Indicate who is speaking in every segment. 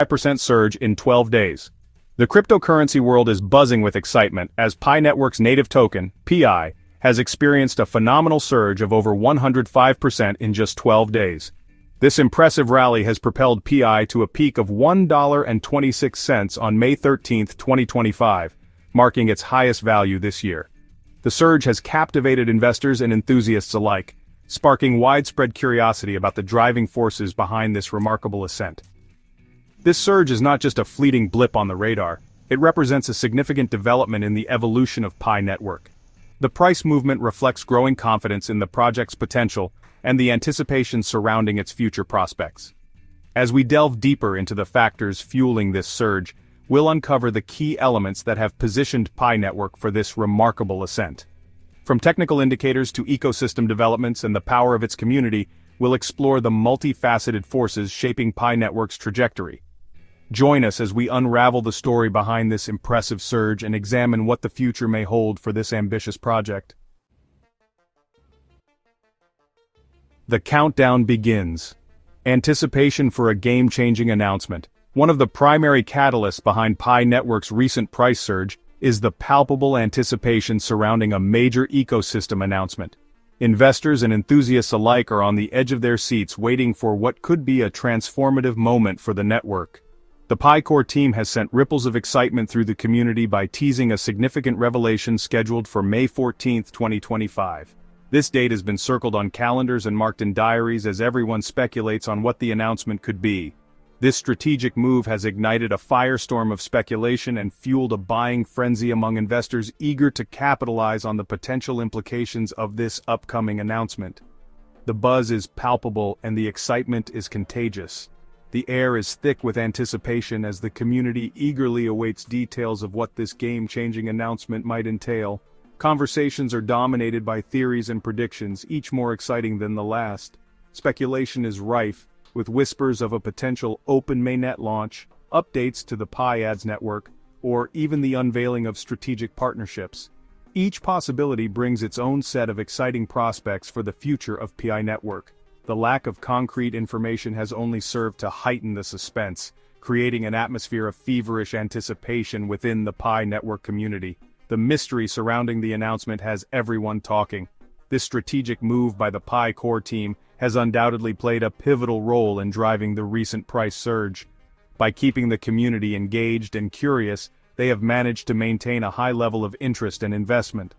Speaker 1: 5% surge in 12 days. The cryptocurrency world is buzzing with excitement as PiNetwork's native token, PI, has experienced a phenomenal surge of over 105% in just 12 days. This impressive rally has propelled PI to a peak of $1.26 on May 13, 2025, marking its highest value this year. The surge has captivated investors and enthusiasts alike, sparking widespread curiosity about the driving forces behind this remarkable ascent. This surge is not just a fleeting blip on the radar, it represents a significant development in the evolution of PiNetwork. The price movement reflects growing confidence in the project's potential and the anticipation surrounding its future prospects. As we delve deeper into the factors fueling this surge, we'll uncover the key elements that have positioned PiNetwork for this remarkable ascent. From technical indicators to ecosystem developments and the power of its community, we'll explore the multifaceted forces shaping PiNetwork's trajectory. Join us as we unravel the story behind this impressive surge and examine what the future may hold for this ambitious project. The countdown begins. Anticipation for a game-changing announcement. One of the primary catalysts behind PiNetwork's recent price surge is the palpable anticipation surrounding a major ecosystem announcement. Investors and enthusiasts alike are on the edge of their seats waiting for what could be a transformative moment for the network. The PiCore team has sent ripples of excitement through the community by teasing a significant revelation scheduled for May 14, 2025. This date has been circled on calendars and marked in diaries as everyone speculates on what the announcement could be. This strategic move has ignited a firestorm of speculation and fueled a buying frenzy among investors eager to capitalize on the potential implications of this upcoming announcement. The buzz is palpable and the excitement is contagious. The air is thick with anticipation as the community eagerly awaits details of what this game-changing announcement might entail. Conversations are dominated by theories and predictions, each more exciting than the last. Speculation is rife, with whispers of a potential open mainnet launch, updates to the PiAds network, or even the unveiling of strategic partnerships. Each possibility brings its own set of exciting prospects for the future of PiNetwork. The lack of concrete information has only served to heighten the suspense, creating an atmosphere of feverish anticipation within the PiNetwork community. The mystery surrounding the announcement has everyone talking. This strategic move by the PiCore team has undoubtedly played a pivotal role in driving the recent price surge. By keeping the community engaged and curious, they have managed to maintain a high level of interest and investment.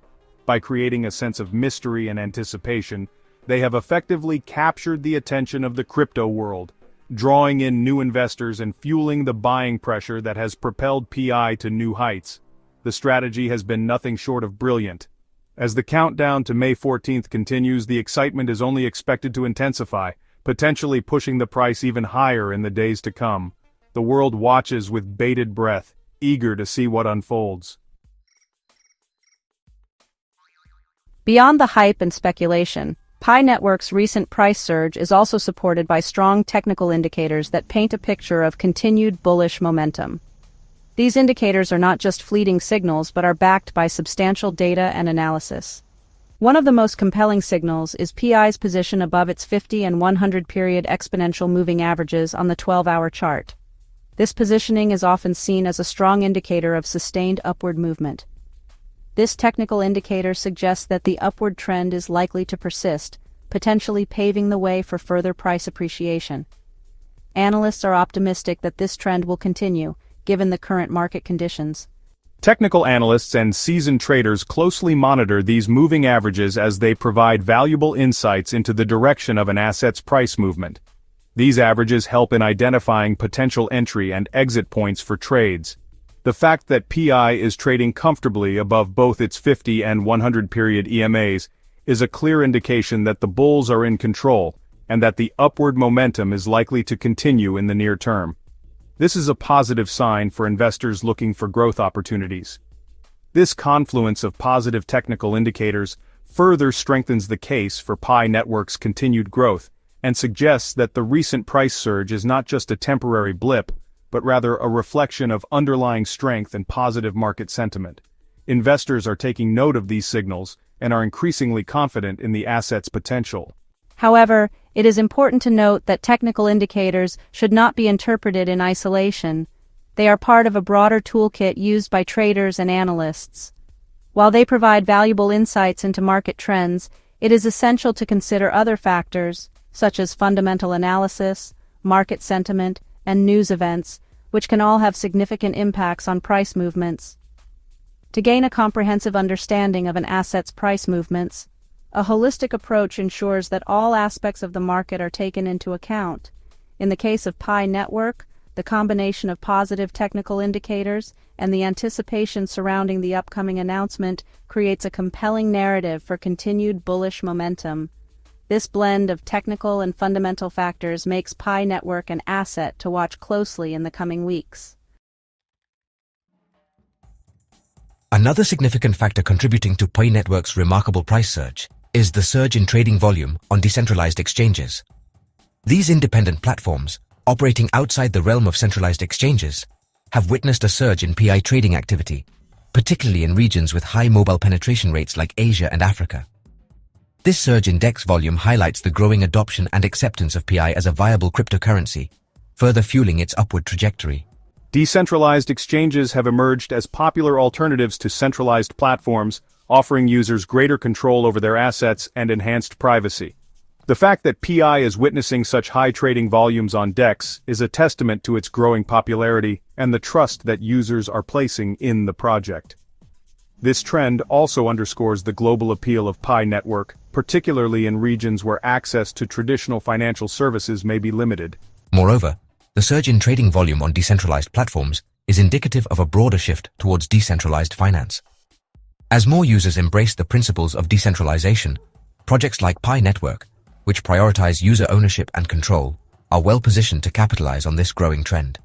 Speaker 1: By creating a sense of mystery and anticipation, they have effectively captured the attention of the crypto world, drawing in new investors and fueling the buying pressure that has propelled PI to new heights. The strategy has been nothing short of brilliant. As the countdown to May 14th continues, the excitement is only expected to intensify, potentially pushing the price even higher in the days to come. The world watches with bated breath, eager to see what unfolds.
Speaker 2: Beyond the hype and speculation, PiNetwork's recent price surge is also supported by strong technical indicators that paint a picture of continued bullish momentum. These indicators are not just fleeting signals but are backed by substantial data and analysis. One of the most compelling signals is PI's position above its 50 and 100-period exponential moving averages on the 12-hour chart. This positioning is often seen as a strong indicator of sustained upward movement. This technical indicator suggests that the upward trend is likely to persist, potentially paving the way for further price appreciation. Analysts are optimistic that this trend will continue, given the current market conditions.
Speaker 1: Technical analysts and seasoned traders closely monitor these moving averages as they provide valuable insights into the direction of an asset's price movement. These averages help in identifying potential entry and exit points for trades. The fact that PI is trading comfortably above both its 50 and 100-period EMAs is a clear indication that the bulls are in control and that the upward momentum is likely to continue in the near term. This is a positive sign for investors looking for growth opportunities. This confluence of positive technical indicators further strengthens the case for PiNetwork's continued growth and suggests that the recent price surge is not just a temporary blip, but rather a reflection of underlying strength and positive market sentiment. Investors are taking note of these signals and are increasingly confident in the asset's potential.
Speaker 2: However, It is important to note that technical indicators should not be interpreted in isolation. They are part of a broader toolkit used by traders and analysts. While they provide valuable insights into market trends, it is essential to consider other factors, such as fundamental analysis, market sentiment, and news events, which can all have significant impacts on price movements. To gain a comprehensive understanding of an asset's price movements, a holistic approach ensures that all aspects of the market are taken into account. In the case of PiNetwork, the combination of positive technical indicators and the anticipation surrounding the upcoming announcement creates a compelling narrative for continued bullish momentum. This blend of technical and fundamental factors makes PiNetwork an asset to watch closely in the coming weeks.
Speaker 3: Another significant factor contributing to PiNetwork's remarkable price surge is the surge in trading volume on decentralized exchanges. These independent platforms, operating outside the realm of centralized exchanges, have witnessed a surge in PI trading activity, particularly in regions with high mobile penetration rates like Asia and Africa. This surge in DEX volume highlights the growing adoption and acceptance of PI as a viable cryptocurrency, further fueling its upward trajectory.
Speaker 1: Decentralized exchanges have emerged as popular alternatives to centralized platforms, offering users greater control over their assets and enhanced privacy. The fact that PI is witnessing such high trading volumes on DEX is a testament to its growing popularity and the trust that users are placing in the project. This trend also underscores the global appeal of PiNetwork, particularly in regions where access to traditional financial services may be limited.
Speaker 3: Moreover, the surge in trading volume on decentralized platforms is indicative of a broader shift towards decentralized finance. As more users embrace the principles of decentralization, projects like PiNetwork, which prioritize user ownership and control, are well positioned to capitalize on this growing trend.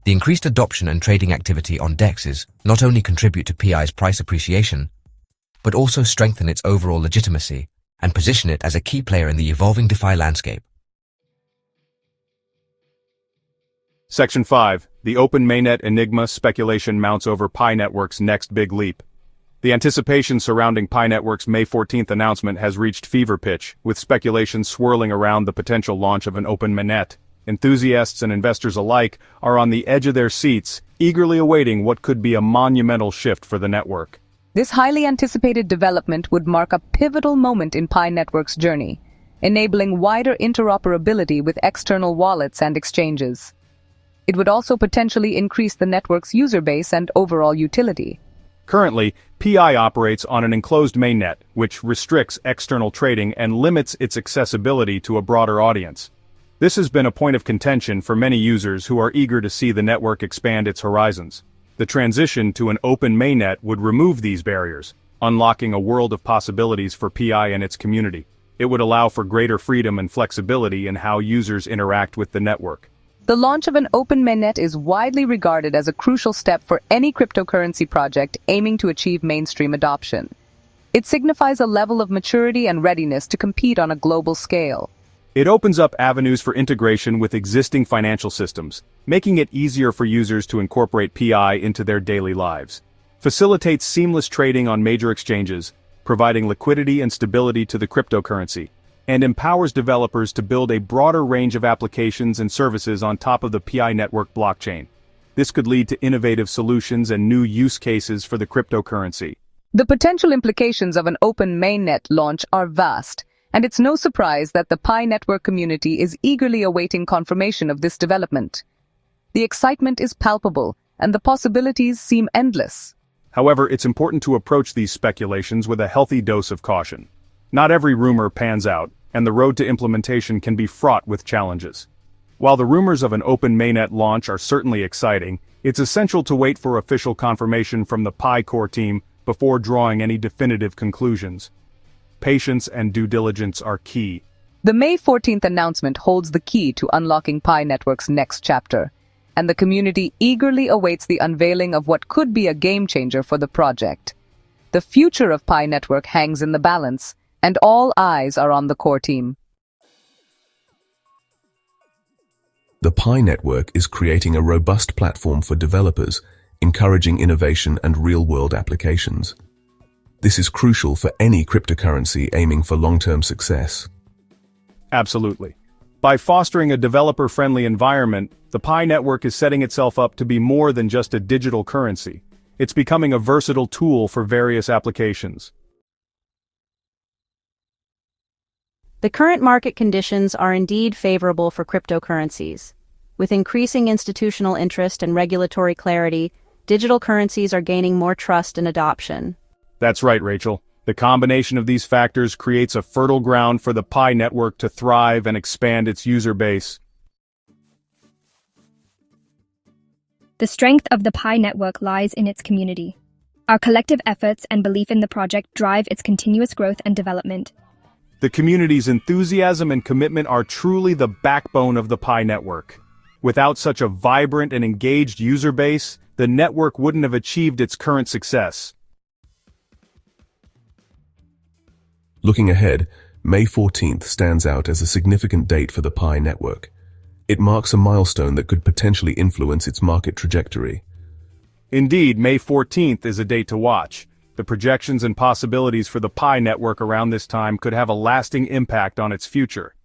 Speaker 3: The increased adoption and trading activity on DEXs not only contribute to PI's price appreciation, but also strengthen its overall legitimacy and position it as a key player in the evolving DeFi landscape.
Speaker 1: Section 5. The open mainnet Enigma speculation mounts over PiNetwork's next big leap. The anticipation surrounding PiNetwork's May 14th announcement has reached fever pitch, with speculation swirling around the potential launch of an open mainnet. Enthusiasts and investors alike are on the edge of their seats, eagerly awaiting what could be a monumental shift for the network.
Speaker 4: This highly anticipated development would mark a pivotal moment in PiNetwork's journey, enabling wider interoperability with external wallets and exchanges. It would also potentially increase the network's user base and overall utility.
Speaker 1: Currently, PI operates on an enclosed mainnet, which restricts external trading and limits its accessibility to a broader audience. This has been a point of contention for many users who are eager to see the network expand its horizons. The transition to an open mainnet would remove these barriers, unlocking a world of possibilities for PI and its community. It would allow for greater freedom and flexibility in how users interact with the network.
Speaker 4: The launch of an open mainnet is widely regarded as a crucial step for any cryptocurrency project aiming to achieve mainstream adoption. It signifies a level of maturity and readiness to compete on a global scale.
Speaker 1: It opens up avenues for integration with existing financial systems, making it easier for users to incorporate PI into their daily lives. Facilitates seamless trading on major exchanges, providing liquidity and stability to the cryptocurrency, and empowers developers to build a broader range of applications and services on top of the PiNetwork blockchain. This could lead to innovative solutions and new use cases for the cryptocurrency.
Speaker 4: The potential implications of an open mainnet launch are vast, and it's no surprise that the PiNetwork community is eagerly awaiting confirmation of this development. The excitement is palpable, and the possibilities seem endless.
Speaker 1: However, it's important to approach these speculations with a healthy dose of caution. Not every rumor pans out, and the road to implementation can be fraught with challenges. While the rumors of an open mainnet launch are certainly exciting, it's essential to wait for official confirmation from the Pi core team before drawing any definitive conclusions. Patience and due diligence are key.
Speaker 4: The May 14th announcement holds the key to unlocking PiNetwork's next chapter, and the community eagerly awaits the unveiling of what could be a game-changer for the project. The future of PiNetwork hangs in the balance, and all eyes are on the core team.
Speaker 5: The PiNetwork is creating a robust platform for developers, encouraging innovation and real-world applications. This is crucial for any cryptocurrency aiming for long-term success.
Speaker 1: Absolutely. By fostering a developer-friendly environment, the Pi network is setting itself up to be more than just a digital currency. It's becoming a versatile tool for various applications.
Speaker 2: The current market conditions are indeed favorable for cryptocurrencies. With increasing institutional interest and regulatory clarity, digital currencies are gaining more trust and adoption.
Speaker 1: That's right, Rachel. The combination of these factors creates a fertile ground for the Pi network to thrive and expand its user base.
Speaker 6: The strength of the Pi network lies in its community. Our collective efforts and belief in the project drive its continuous growth and development.
Speaker 1: The community's enthusiasm and commitment are truly the backbone of the Pi network. Without such a vibrant and engaged user base, the network wouldn't have achieved its current success.
Speaker 5: Looking ahead, May 14th stands out as a significant date for the Pi network. It marks a milestone that could potentially influence its market trajectory.
Speaker 1: Indeed, May 14th is a date to watch. The projections and possibilities for the Pi network around this time could have a lasting impact on its future.